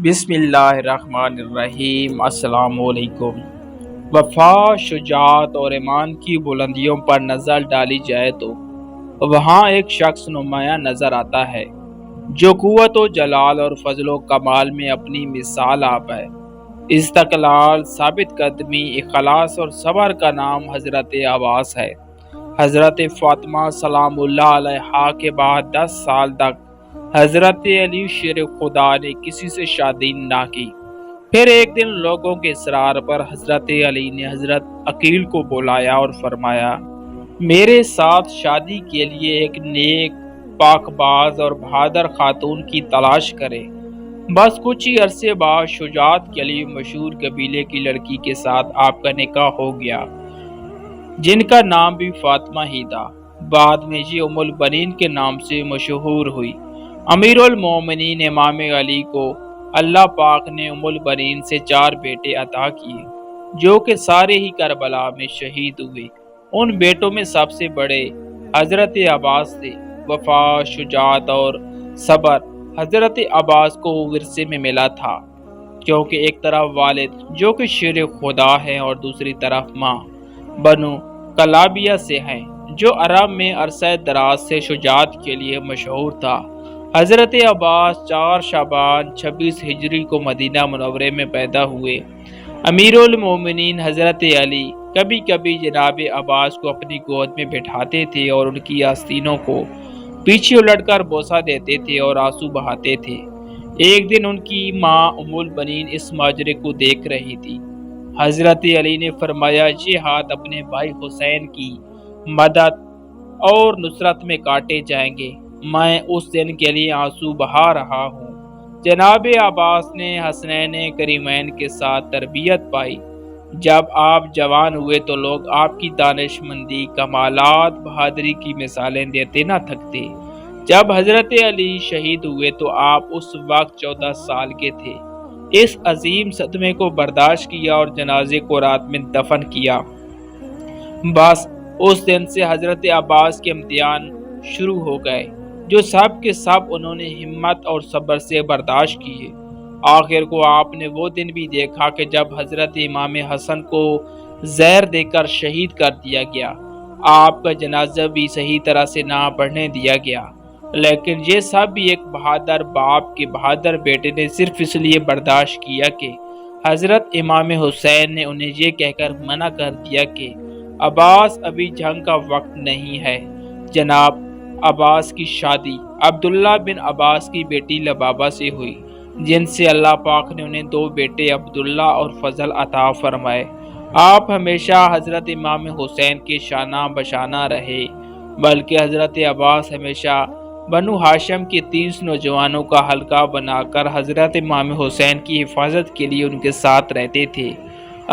بسم اللہ الرحمن الرحیم۔ السلام علیکم۔ وفا، شجاعت اور ایمان کی بلندیوں پر نظر ڈالی جائے تو وہاں ایک شخص نمایاں نظر آتا ہے جو قوت و جلال اور فضل و کمال میں اپنی مثال آپ ہے۔ استقلال، ثابت قدمی، اخلاص اور صبر کا نام حضرت عباس ہے۔ حضرت فاطمہ سلام اللہ علیہا کے بعد 10 سال تک حضرت علی شیر خدا نے کسی سے شادی نہ کی۔ پھر ایک دن لوگوں کے اصرار پر حضرت علی نے حضرت عقیل کو بلایا اور فرمایا، میرے ساتھ شادی کے لیے ایک نیک، پاک باز اور بہادر خاتون کی تلاش کرے۔ بس کچھ ہی عرصے بعد شجاعت کے لیے مشہور قبیلے کی لڑکی کے ساتھ آپ کا نکاح ہو گیا، جن کا نام بھی فاطمہ ہی تھا۔ بعد میں یہ ام البنین کے نام سے مشہور ہوئی۔ امیر المومنین امام علی کو اللہ پاک نے ام البنین سے 4 بیٹے عطا کیے، جو کہ سارے ہی کربلا میں شہید ہوئے۔ ان بیٹوں میں سب سے بڑے حضرت عباس تھے۔ وفا، شجاعت اور صبر حضرت عباس کو ورثے میں ملا تھا، کیونکہ ایک طرف والد جو کہ شیر خدا ہیں اور دوسری طرف ماں بنو کلابیہ سے ہیں، جو عرب میں عرصہ دراز سے شجاعت کے لیے مشہور تھا۔ حضرت عباس 4 شعبان 26 ہجری کو مدینہ منورے میں پیدا ہوئے۔ امیر المومنین حضرت علی کبھی کبھی جناب عباس کو اپنی گود میں بٹھاتے تھے اور ان کی آستینوں کو پیچھے الٹ کر بوسہ دیتے تھے اور آنسو بہاتے تھے۔ ایک دن ان کی ماں ام البنین اس ماجرے کو دیکھ رہی تھی۔ حضرت علی نے فرمایا، یہ ہاتھ اپنے بھائی حسین کی مدد اور نصرت میں کاٹے جائیں گے، میں اس دن کے لیے آنسو بہا رہا ہوں۔ جناب عباس نے حسنین کریمین کے ساتھ تربیت پائی۔ جب آپ جوان ہوئے تو لوگ آپ کی دانش مندی، کمالات، بہادری کی مثالیں دیتے نہ تھکتے۔ جب حضرت علی شہید ہوئے تو آپ اس وقت 14 سال کے تھے۔ اس عظیم صدمے کو برداشت کیا اور جنازے کو رات میں دفن کیا۔ بس اس دن سے حضرت عباس کے امتحان شروع ہو گئے، جو سب کے سب انہوں نے ہمت اور صبر سے برداشت کیے۔ آخر کو آپ نے وہ دن بھی دیکھا کہ جب حضرت امام حسن کو زہر دے کر شہید کر دیا گیا۔ آپ کا جنازہ بھی صحیح طرح سے نہ پڑھنے دیا گیا، لیکن یہ سب بھی ایک بہادر باپ کے بہادر بیٹے نے صرف اس لیے برداشت کیا کہ حضرت امام حسین نے انہیں یہ کہہ کر منع کر دیا کہ عباس ابھی جنگ کا وقت نہیں ہے۔ جناب عباس کی شادی عبداللہ بن عباس کی بیٹی لبابہ سے ہوئی، جن سے اللہ پاک نے انہیں 2 بیٹے عبداللہ اور فضل عطا فرمائے۔ آپ ہمیشہ حضرت امام حسین کے شانہ بشانہ رہے، بلکہ حضرت عباس ہمیشہ بنو ہاشم کے 30 نوجوانوں کا حلقہ بنا کر حضرت امام حسین کی حفاظت کے لیے ان کے ساتھ رہتے تھے۔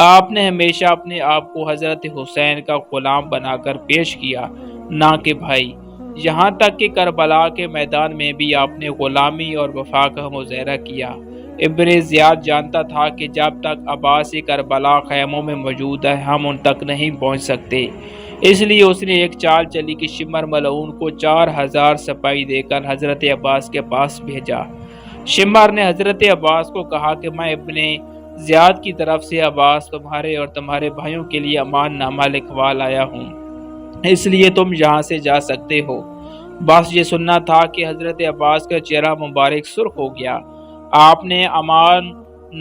آپ نے ہمیشہ اپنے آپ کو حضرت حسین کا غلام بنا کر پیش کیا، نہ کہ بھائی۔ یہاں تک کہ کربلا کے میدان میں بھی آپ نے غلامی اور وفا کا مظاہرہ کیا۔ ابن زیاد جانتا تھا کہ جب تک عباس کربلا خیموں میں موجود ہے ہم ان تک نہیں پہنچ سکتے، اس لیے اس نے ایک چال چلی کہ شمر ملعون کو 4000 سپاہی دے کر حضرت عباس کے پاس بھیجا۔ شمر نے حضرت عباس کو کہا کہ میں ابن زیاد کی طرف سے عباس تمہارے اور تمہارے بھائیوں کے لیے امان نامہ لکھوا لایا ہوں، اس لیے تم یہاں سے جا سکتے ہو۔ بس یہ سننا تھا کہ حضرت عباس کا چہرہ مبارک سرخ ہو گیا۔ آپ نے امان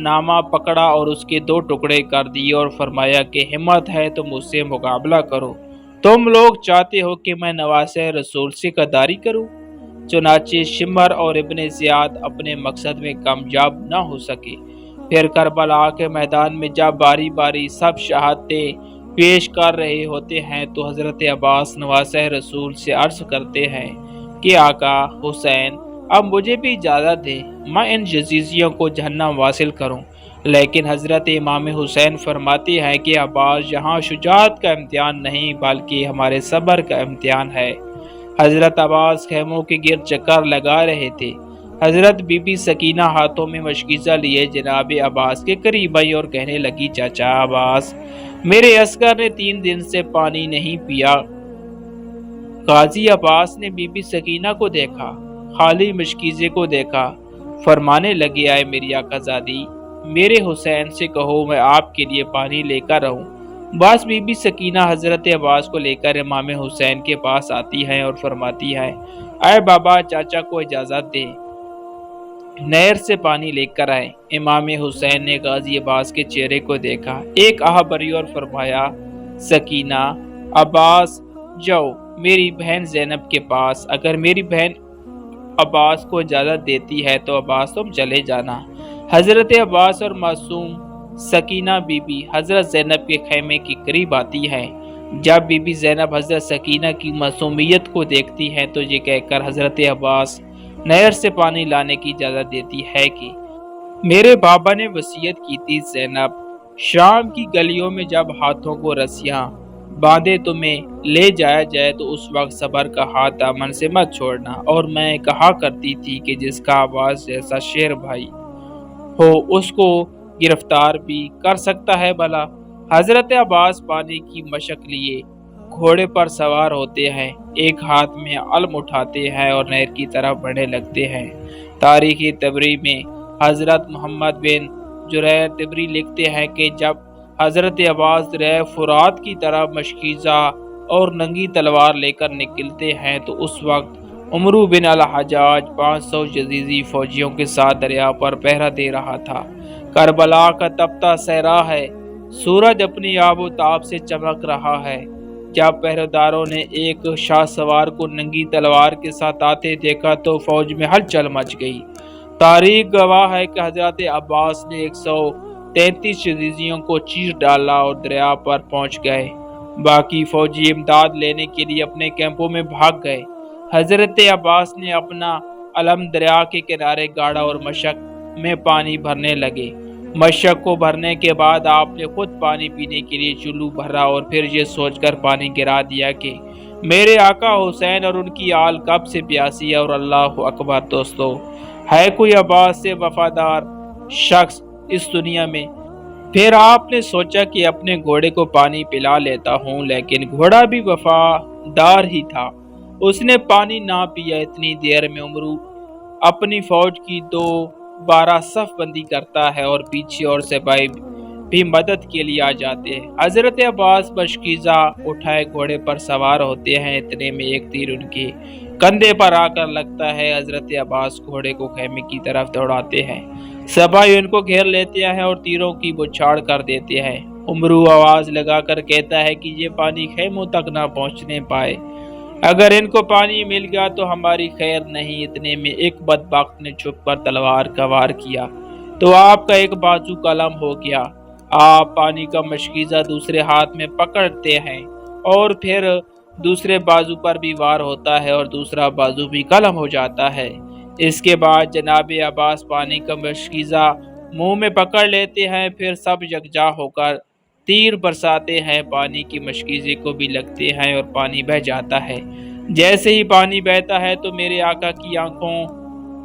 نامہ پکڑا اور اس کے 2 ٹکڑے کر دیے اور فرمایا کہ ہمت ہے تو مجھ سے مقابلہ کرو۔ تم لوگ چاہتے ہو کہ میں نواسہ رسول سے غداری کروں؟ چنانچہ شمر اور ابن زیاد اپنے مقصد میں کامیاب نہ ہو سکے۔ پھر کربلا کے میدان میں جب باری باری سب شہادتیں پیش کر رہے ہوتے ہیں تو حضرت عباس نواسہ رسول سے عرض کرتے ہیں کہ آقا حسین، اب مجھے بھی اجازت دیں میں ان یزیدیوں کو جہنم واصل کروں۔ لیکن حضرت امام حسین فرماتے ہیں کہ عباس یہاں شجاعت کا امتحان نہیں بلکہ ہمارے صبر کا امتحان ہے۔ حضرت عباس خیموں کے گرد چکر لگا رہے تھے۔ حضرت بی بی سکینہ ہاتھوں میں مشکیزہ لیے جناب عباس کے قریب آئی اور کہنے لگی، چاچا عباس، میرے عسکر نے 3 دن سے پانی نہیں پیا۔ غازی عباس نے بی بی سکینہ کو دیکھا، خالی مشکیزے کو دیکھا۔ فرمانے لگے آئے میری آقازادی میرے حسین سے کہو میں آپ کے لیے پانی لے کر رہوں۔ بعض بی بی سکینہ حضرت عباس کو لے کر امام حسین کے پاس آتی ہے اور فرماتی ہے اے بابا چاچا کو اجازت دے نہر سے پانی لے کر آئے۔ امام حسین نے غازی عباس کے چہرے کو دیکھا، ایک آہ بھری اور فرمایا سکینہ عباس جاؤ میری بہن زینب کے پاس، اگر میری بہن عباس کو اجازت دیتی ہے تو عباس تم چلے جانا۔ حضرت عباس اور معصوم سکینہ بی بی حضرت زینب کے خیمے کے قریب آتی ہے۔ جب بی بی زینب حضرت سکینہ کی معصومیت کو دیکھتی ہے تو یہ کہہ کر حضرت عباس نہر سے پانی لانے کی اجازت دیتی ہے کہ میرے بابا نے وصیت کی تھی زینب شام کی گلیوں میں جب ہاتھوں کو رسیاں باندھے تمہیں لے جایا جائے تو اس وقت صبر کا ہاتھ دامن سے مت چھوڑنا، اور میں کہا کرتی تھی کہ جس کا عباس جیسا شیر بھائی ہو اس کو گرفتار بھی کر سکتا ہے بھلا۔ حضرت عباس پانی کی مشق لیے گھوڑے پر سوار ہوتے ہیں، ایک ہاتھ میں علم اٹھاتے ہیں اور نہر کی طرف بڑھنے لگتے ہیں۔ تاریخی تبری میں حضرت محمد بن جریر تبری لکھتے ہیں کہ جب حضرت عباس دریا فرات کی طرف مشکیزہ اور ننگی تلوار لے کر نکلتے ہیں تو اس وقت عمرو بن الحجاج 500 یزیدی فوجیوں کے ساتھ دریا پر پہرا دے رہا تھا۔ کربلا کا تپتا صحرا ہے، سورج اپنی آب و تاب سے چمک رہا ہے۔ جب پہرےداروں نے ایک شاہ سوار کو ننگی تلوار کے ساتھ آتے دیکھا تو فوج میں ہلچل مچ گئی۔ تاریخ گواہ ہے کہ حضرت عباس نے 133 یزیدیوں کو چیر ڈالا اور دریا پر پہنچ گئے۔ باقی فوجی امداد لینے کے لیے اپنے کیمپوں میں بھاگ گئے۔ حضرت عباس نے اپنا علم دریا کے کنارے گاڑا اور مشق میں پانی بھرنے لگے۔ مشق کو بھرنے کے بعد آپ نے خود پانی پینے کے لیے چلو بھرا اور پھر یہ سوچ کر پانی گرا دیا کہ میرے آقا حسین اور ان کی آل کب سے پیاسی ہے، اور اللہ اکبر دوستو ہے کوئی عباس سے وفادار شخص اس دنیا میں؟ پھر آپ نے سوچا کہ اپنے گھوڑے کو پانی پلا لیتا ہوں، لیکن گھوڑا بھی وفادار ہی تھا، اس نے پانی نہ پیا۔ اتنی دیر میں عمرو اپنی فوج کی دوبارہ صف بندی کرتا ہے اور پیچھے اور سپاہی بھی مدد کے لیے آ جاتے ہیں۔ حضرت عباس بشکیزہ اٹھائے گھوڑے پر سوار ہوتے ہیں، اتنے میں ایک تیر ان کے کندھے پر آ کر لگتا ہے۔ حضرت عباس گھوڑے کو خیمے کی طرف دوڑاتے ہیں، سپاہی ان کو گھیر لیتے ہیں اور تیروں کی بچھاڑ کر دیتے ہیں۔ عمرو آواز لگا کر کہتا ہے کہ یہ پانی خیموں تک نہ پہنچنے پائے، اگر ان کو پانی مل گیا تو ہماری خیر نہیں۔ اتنے میں ایک بدبخت نے چھپ کر تلوار کا وار کیا تو آپ کا ایک بازو قلم ہو گیا۔ آپ پانی کا مشکیزہ دوسرے ہاتھ میں پکڑتے ہیں اور پھر دوسرے بازو پر بھی وار ہوتا ہے اور دوسرا بازو بھی قلم ہو جاتا ہے۔ اس کے بعد جناب عباس پانی کا مشکیزہ منہ میں پکڑ لیتے ہیں، پھر سب یکجا ہو کر تیر برساتے ہیں، پانی کی مشکیزے کو بھی لگتے ہیں اور پانی بہہ جاتا ہے۔ جیسے ہی پانی بہتا ہے تو میرے آقا کی آنکھوں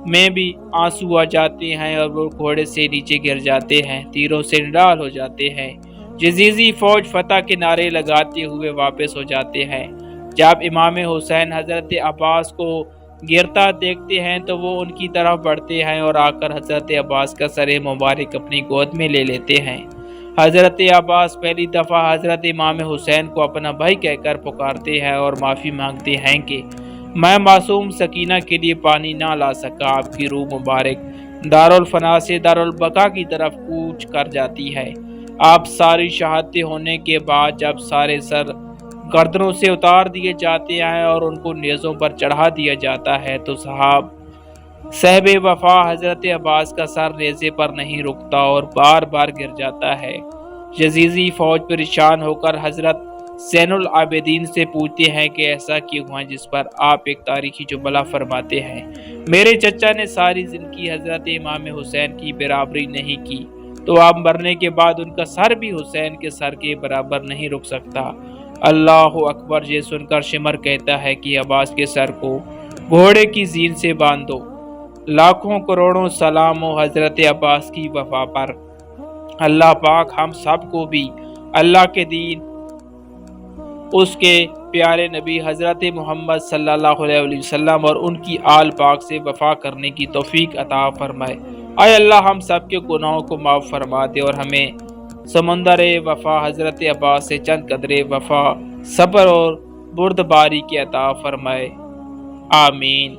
میں بھی آنسو آ جاتے ہیں اور وہ گھوڑے سے نیچے گر جاتے ہیں، تیروں سے نڈال ہو جاتے ہیں۔ یزیدی فوج فتح کے نعرے لگاتے ہوئے واپس ہو جاتے ہیں۔ جب امام حسین حضرت عباس کو گرتا دیکھتے ہیں تو وہ ان کی طرف بڑھتے ہیں اور آ کر حضرت عباس کا سر مبارک اپنی گود میں لے لیتے ہیں۔ حضرت عباس پہلی دفعہ حضرت امام حسین کو اپنا بھائی کہہ کر پکارتے ہیں اور معافی مانگتے ہیں کہ میں معصوم سکینہ کے لیے پانی نہ لا سکا۔ آپ کی روح مبارک دارالفنا سے دارالبقا کی طرف کوچ کر جاتی ہے۔ آپ ساری شہادتیں ہونے کے بعد جب سارے سر گردنوں سے اتار دیے جاتے ہیں اور ان کو نیزوں پر چڑھا دیا جاتا ہے تو صاحب وفا حضرت عباس کا سر نیزے پر نہیں رکتا اور بار بار گر جاتا ہے۔ یزیدی فوج پریشان ہو کر حضرت زین العابدین سے پوچھتے ہیں کہ ایسا کیوں ہوا، جس پر آپ ایک تاریخی جملہ فرماتے ہیں میرے چچا نے ساری زندگی حضرت امام حسین کی برابری نہیں کی تو اب مرنے کے بعد ان کا سر بھی حسین کے سر کے برابر نہیں رک سکتا۔ اللہ اکبر! یہ سن کر شمر کہتا ہے کہ عباس کے سر کو گھوڑے کی زین سے باندھو۔ لاکھوں کروڑوں سلام ہو حضرت عباس کی وفا پر۔ اللہ پاک ہم سب کو بھی اللہ کے دین، اس کے پیارے نبی حضرت محمد صلی اللہ علیہ وسلم اور ان کی آل پاک سے وفا کرنے کی توفیق عطا فرمائے۔ اے اللہ ہم سب کے گناہوں کو معاف فرما دے اور ہمیں سمندر وفا حضرت عباس سے چند قدرے وفا، صبر اور بردباری کی عطا فرمائے، آمین۔